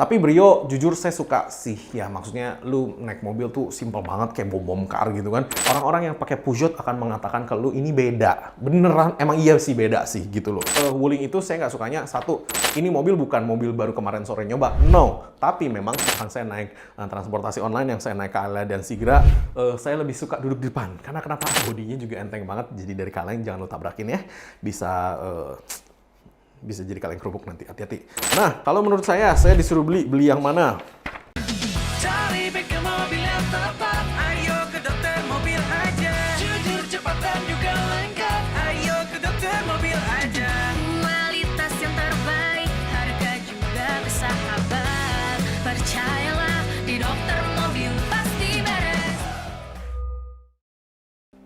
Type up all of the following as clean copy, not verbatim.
Tapi Brio, jujur saya suka sih. Ya maksudnya lu naik mobil tuh simple banget kayak bom car gitu kan. Orang-orang yang pakai Peugeot akan mengatakan ke lu ini beda. Beneran, emang iya sih beda sih gitu loh. Wuling itu saya nggak sukanya, satu, ini mobil bukan mobil baru kemarin sore nyoba. No, tapi memang sekarang saya naik transportasi online yang saya naik Kala dan Sigra, saya lebih suka duduk di depan. Karena kenapa? Bodinya juga enteng banget. Jadi dari kaleng jangan lu tabrakin ya. Bisa jadi kaleng kerupuk nanti, hati-hati. Nah, kalau menurut saya disuruh beli yang mana? Cari bengkel mobil yang tepat, ayo ke Dokter Mobil aja. Jujur, cepat dan juga lengkap, ayo ke Dokter Mobil aja. Kualitas yang terbaik, harga juga bersahabat. Percayalah, di Dokter Mobil pasti beres.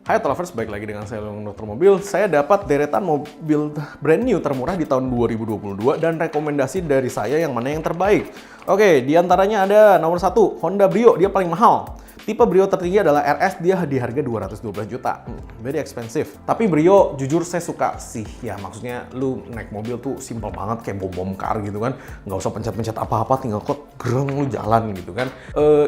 Hai Travelers, balik lagi dengan saya Dokter Mobil. Saya dapat deretan mobil brand new termurah di tahun 2022 dan rekomendasi dari saya yang mana yang terbaik. Oke, diantaranya ada nomor 1, Honda Brio, dia paling mahal. Tipe Brio tertinggi adalah RS, dia di harga 212 juta. Very expensive. Tapi Brio, jujur saya suka sih. Ya maksudnya lu naik mobil tuh simple banget kayak bom car gitu kan. Nggak usah pencet-pencet apa-apa, tinggal greng lu jalan gitu kan.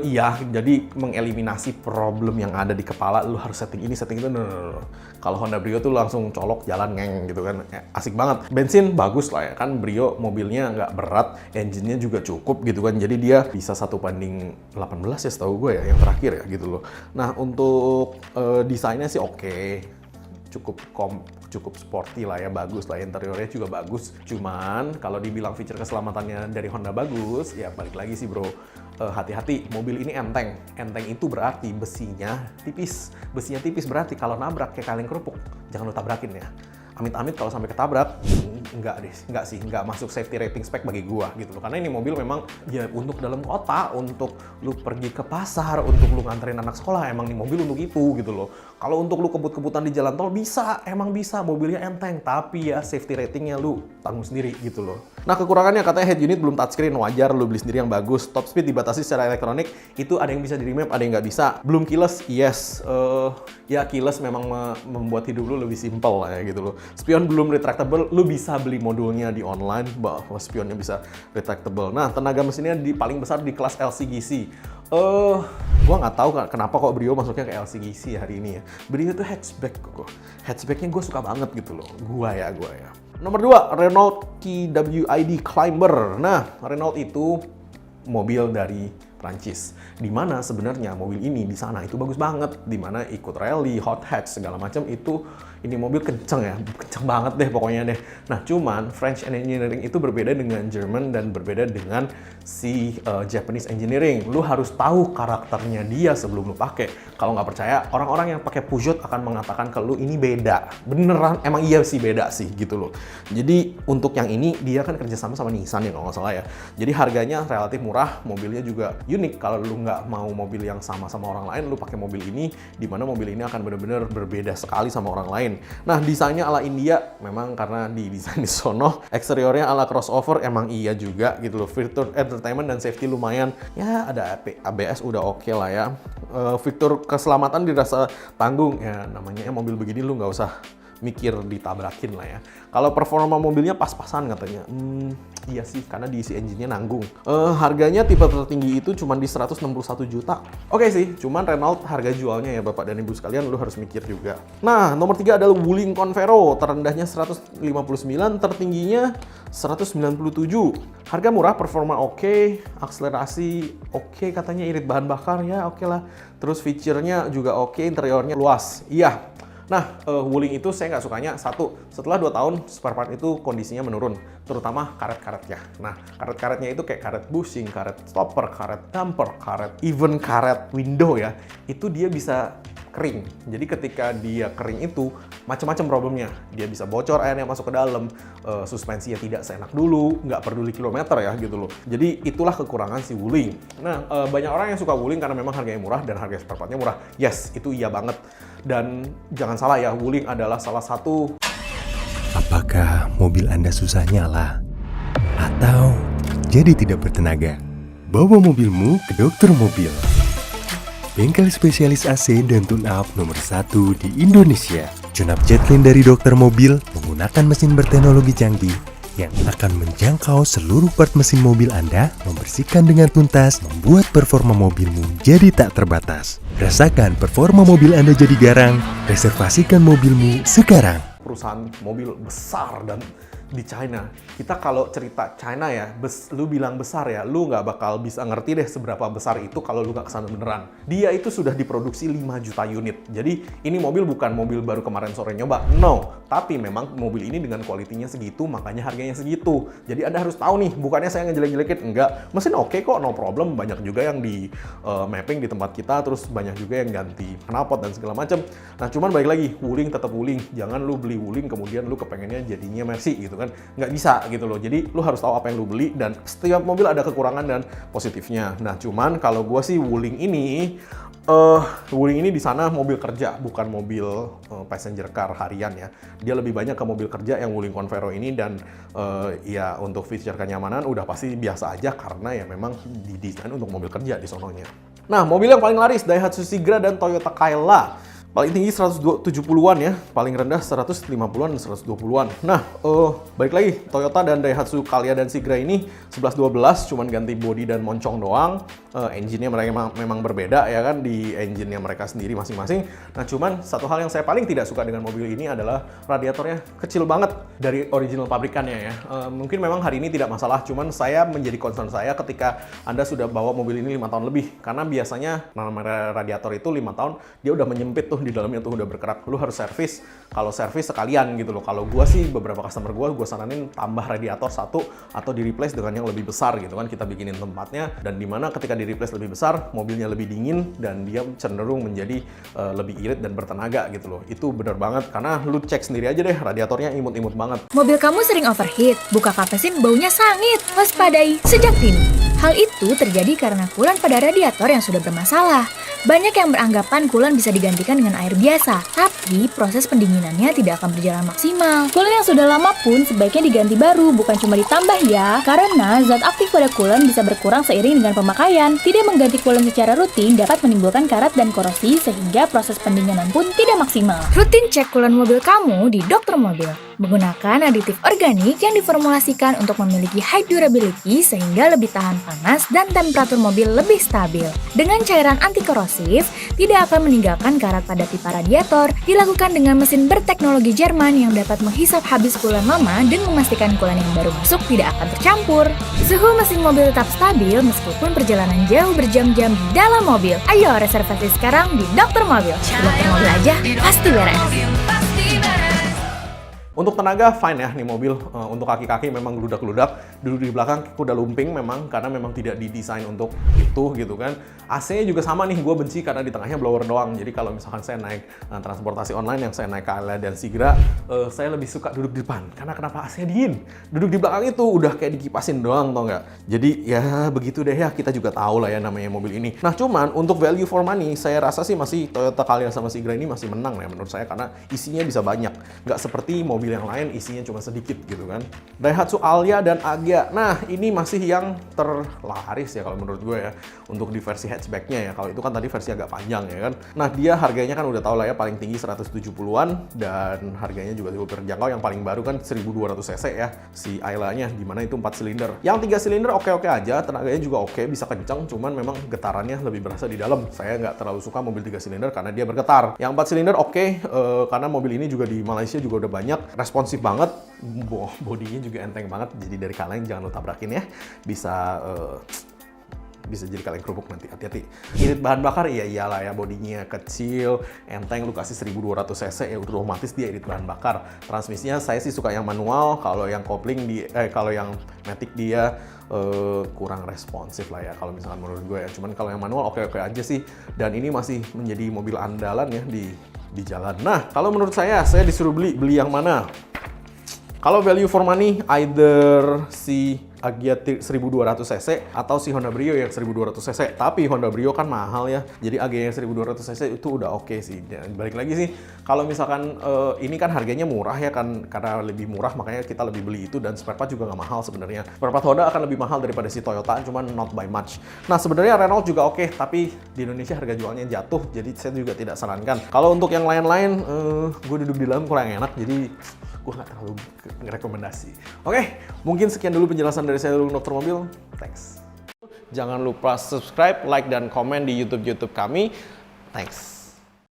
Iya, jadi mengeliminasi problem yang ada di kepala. Lu harus setting ini, setting itu. No. Kalau Honda Brio tuh langsung colok jalan ngeng gitu kan. Asik banget. Bensin bagus lah ya kan. Brio mobilnya nggak berat, engine-nya juga cukup gitu kan. Jadi dia bisa 1:18 ya setahu gue ya yang terakhir ya gitu loh. Nah untuk desainnya sih oke. Cukup sporty lah ya, bagus lah, interiornya juga bagus. Cuman kalau dibilang fitur keselamatannya dari Honda bagus, ya balik lagi sih bro. Hati-hati, mobil ini enteng. Enteng itu berarti besinya tipis. Besinya tipis berarti kalau nabrak kayak kaleng kerupuk, jangan lo tabrakin ya. Amit-amit kalau sampai ketabrak, enggak masuk safety rating spec bagi gua gitu loh. Karena ini mobil memang ya untuk dalam kota, untuk lu pergi ke pasar, untuk lu nganterin anak sekolah, emang nih mobil untuk itu gitu loh. Kalau untuk lu kebut-kebutan di jalan tol emang bisa, mobilnya enteng, tapi ya safety ratingnya lu tanggung sendiri gitu loh. Nah kekurangannya katanya head unit belum touchscreen, wajar, lu beli sendiri yang bagus. Top speed dibatasi secara elektronik, itu ada yang bisa di remap, ada yang nggak bisa. Belum keyless, yes. Ya keyless memang membuat hidup lu lebih simple lah ya gitu loh. Spion belum retractable, lu bisa beli modulnya di online bahwa spionnya bisa retractable. Nah, tenaga mesinnya paling besar di kelas LCGC. Gua nggak tahu kenapa kok Brio masuknya ke LCGC hari ini ya. Brio itu hatchback kok. Hatchbacknya gue suka banget gitu loh. Gua ya. Nomor 2, Renault KWID Climber. Nah, Renault itu mobil dari Prancis. Dimana sebenarnya mobil ini di sana itu bagus banget. Dimana ikut rally, hot hatch segala macam itu ini mobil kenceng ya, kenceng banget deh pokoknya deh. Nah cuman French engineering itu berbeda dengan German dan berbeda dengan si Japanese engineering. Lu harus tahu karakternya dia sebelum lu pakai. Kalau nggak percaya, orang-orang yang pakai Peugeot akan mengatakan ke lu ini beda. Beneran, emang iya sih beda sih gitu loh. Jadi untuk yang ini dia kan kerjasama sama Nissan ya kalau nggak salah ya. Jadi harganya relatif murah, mobilnya juga unik. Kalau lu nggak mau mobil yang sama orang lain, lu pakai mobil ini, dimana mobil ini akan benar-benar berbeda sekali sama orang lain. Nah, desainnya ala India, memang karena didesain di sono. Eksteriornya ala crossover, emang iya juga gitu loh. Fitur entertainment dan safety lumayan. Ya, ada ABS udah oke lah ya. Fitur keselamatan dirasa tanggung. Ya, namanya mobil begini lu nggak usah mikir ditabrakin lah ya. Kalau performa mobilnya pas-pasan katanya. Iya sih, karena diisi engine-nya nanggung. Harganya tipe tertinggi itu cuma di 161 juta. Oke sih, cuman Renault harga jualnya ya Bapak dan Ibu sekalian, lu harus mikir juga. Nah, nomor 3 adalah Wuling Convero. Terendahnya 159, tertingginya 197. Harga murah, performa oke, akselerasi oke, katanya irit bahan bakar ya oke lah. Terus feature-nya juga oke, interiornya luas. Iya. Nah, Wuling itu saya nggak sukanya, satu, setelah 2 tahun spare part itu kondisinya menurun, terutama karet-karetnya. Nah, karet-karetnya itu kayak karet bushing, karet stopper, karet damper, even karet window ya, itu dia bisa kering. Jadi ketika dia kering itu macam-macam problemnya. Dia bisa bocor, airnya masuk ke dalam, suspensinya tidak seenak dulu, nggak peduli kilometer ya gitu loh. Jadi itulah kekurangan si Wuling. Nah, banyak orang yang suka Wuling karena memang harganya murah dan harga spare partnya murah. Yes, itu iya banget. Dan jangan salah ya, Wuling adalah salah satu. Apakah mobil Anda susah nyala? Atau jadi tidak bertenaga? Bawa mobilmu ke Dokter Mobil. Bengkel spesialis AC dan tune-up nomor 1 di Indonesia. Tune-up Jetlin dari Dokter Mobil menggunakan mesin berteknologi canggih yang akan menjangkau seluruh part mesin mobil Anda, membersihkan dengan tuntas, membuat performa mobilmu jadi tak terbatas. Rasakan performa mobil Anda jadi garang, reservasikan mobilmu sekarang. Perusahaan mobil besar dan di China. Kita kalau cerita China ya, lu bilang besar ya, lu nggak bakal bisa ngerti deh seberapa besar itu kalau lu nggak kesana beneran. Dia itu sudah diproduksi 5 juta unit. Jadi ini mobil bukan mobil baru kemarin sore nyoba, no. Tapi memang mobil ini dengan kualitinya segitu, makanya harganya segitu. Jadi Anda harus tahu nih, bukannya saya ngejelek-jelekin, enggak. Mesin oke kok, no problem. Banyak juga yang di mapping di tempat kita, terus banyak juga yang ganti knalpot dan segala macam. Nah cuman balik lagi, Wuling tetap Wuling. Jangan lu beli Wuling kemudian lu kepengennya jadinya Mercy gitu kan, nggak bisa gitu loh. Jadi lu harus tahu apa yang lu beli dan setiap mobil ada kekurangan dan positifnya. Nah cuman kalau gua sih Wuling ini di sana mobil kerja, bukan mobil passenger car harian ya. Dia lebih banyak ke mobil kerja yang Wuling Convero ini dan ya untuk feature kenyamanan udah pasti biasa aja karena ya memang didesain untuk mobil kerja di sononya. Nah mobil yang paling laris Daihatsu Sigra dan Toyota Kayla. Paling tinggi 170-an ya, paling rendah 150-an dan 120-an. Nah, balik lagi, Toyota dan Daihatsu Kayla dan Sigra ini 11-12, cuman ganti bodi dan moncong doang. Engine-nya mereka memang berbeda ya kan, di engine-nya mereka sendiri masing-masing. Nah, cuman satu hal yang saya paling tidak suka dengan mobil ini adalah radiatornya kecil banget dari original pabrikannya ya. Mungkin memang hari ini tidak masalah, cuman saya menjadi concern saya ketika Anda sudah bawa mobil ini 5 tahun lebih. Karena biasanya namanya radiator itu 5 tahun, dia udah menyempit tuh di dalamnya tuh udah berkerak. Lu harus servis, kalau servis sekalian gitu loh. Kalau gua sih beberapa customer gua saranin tambah radiator satu atau di replace dengan yang lebih besar gitu kan. Kita bikinin tempatnya dan dimana ketika di replace lebih besar, mobilnya lebih dingin dan dia cenderung menjadi lebih irit dan bertenaga gitu loh. Itu bener banget karena lu cek sendiri aja deh, radiatornya imut-imut banget. Mobil kamu sering overheat, buka kap mesin baunya sangit. Waspadai sejak dini. Hal itu terjadi karena coolant pada radiator yang sudah bermasalah. Banyak yang beranggapan coolant bisa digantikan dengan air biasa, tapi proses pendinginannya tidak akan berjalan maksimal. Coolant yang sudah lama pun sebaiknya diganti baru, bukan cuma ditambah ya. Karena zat aktif pada coolant bisa berkurang seiring dengan pemakaian. Tidak mengganti coolant secara rutin dapat menimbulkan karat dan korosi sehingga proses pendinginan pun tidak maksimal. Rutin cek coolant mobil kamu di Dokter Mobil. Menggunakan aditif organik yang diformulasikan untuk memiliki high durability sehingga lebih tahan panas dan temperatur mobil lebih stabil. Dengan cairan anti korosif, tidak akan meninggalkan karat pada pipa radiator, dilakukan dengan mesin berteknologi Jerman yang dapat menghisap habis coolant lama dan memastikan coolant yang baru masuk tidak akan tercampur. Suhu mesin mobil tetap stabil meskipun perjalanan jauh berjam-jam di dalam mobil. Ayo reservasi sekarang di Dokter Mobil. Di Dokter Mobil aja, pasti beres. Untuk tenaga fine ya nih mobil, untuk kaki-kaki memang geludak-geludak, duduk di belakang kuda lumping memang karena memang tidak didesain untuk itu gitu kan. AC-nya juga sama nih, gue benci karena di tengahnya blower doang. Jadi kalau misalkan saya naik transportasi online yang saya naik Kayla dan Sigra, saya lebih suka duduk di depan. Karena kenapa AC-nya dingin? Duduk di belakang itu udah kayak dikipasin doang, tau nggak? Jadi ya begitu deh ya, kita juga tahu lah ya namanya mobil ini. Nah cuman untuk value for money, saya rasa sih masih Toyota Kayla sama Sigra ini masih menang ya menurut saya karena isinya bisa banyak. Nggak seperti mobil yang lain isinya cuma sedikit gitu kan. Daihatsu Alya dan Agya. Nah, ini masih yang terlaris ya kalau menurut gue ya untuk di versi hatchbacknya ya. Kalau itu kan tadi versi agak panjang ya kan. Nah, dia harganya kan udah tau lah ya paling tinggi 170-an dan harganya juga cukup terjangkau. Yang paling baru kan 1200 cc ya si Ayla-nya, dimana itu 4 silinder. Yang 3 silinder oke-oke aja, tenaganya juga oke, bisa kencang, cuman memang getarannya lebih berasa di dalam. Saya nggak terlalu suka mobil 3 silinder karena dia bergetar. Yang 4 silinder oke, karena mobil ini juga di Malaysia juga udah banyak, responsif banget, bodinya juga enteng banget, jadi dari kaleng jangan lo tabrakin ya, bisa jadi kaleng kerupuk nanti, hati-hati. Irit bahan bakar, iya iyalah ya, bodinya kecil, enteng, lu kasih 1200 cc ya otomatis dia irit bahan bakar. Transmisinya saya sih suka yang manual, kalau yang kopling kalau yang matic dia kurang responsif lah ya kalau misalkan menurut gue ya. Cuman kalau yang manual oke-oke aja sih, dan ini masih menjadi mobil andalan ya di jalan. Nah, kalau menurut saya disuruh beli yang mana? Kalau value for money, either si Agya 1200 cc atau si Honda Brio yang 1200 cc. Tapi Honda Brio kan mahal ya, jadi Agya yang 1200 cc itu udah oke sih. Dan balik lagi sih, kalau misalkan ini kan harganya murah ya kan, karena lebih murah makanya kita lebih beli itu, dan spare part juga nggak mahal sebenarnya. Spare part Honda akan lebih mahal daripada si Toyota, cuman not by much. Nah sebenarnya Renault juga oke, tapi di Indonesia harga jualnya jatuh, jadi saya juga tidak sarankan. Kalau untuk yang lain-lain, gue duduk di dalam kurang enak, jadi gue nggak terlalu rekomendasi. Oke, mungkin sekian dulu penjelasan dari saya, Dokter Mobil. Thanks. Jangan lupa subscribe, like, dan komen di YouTube kami. Thanks.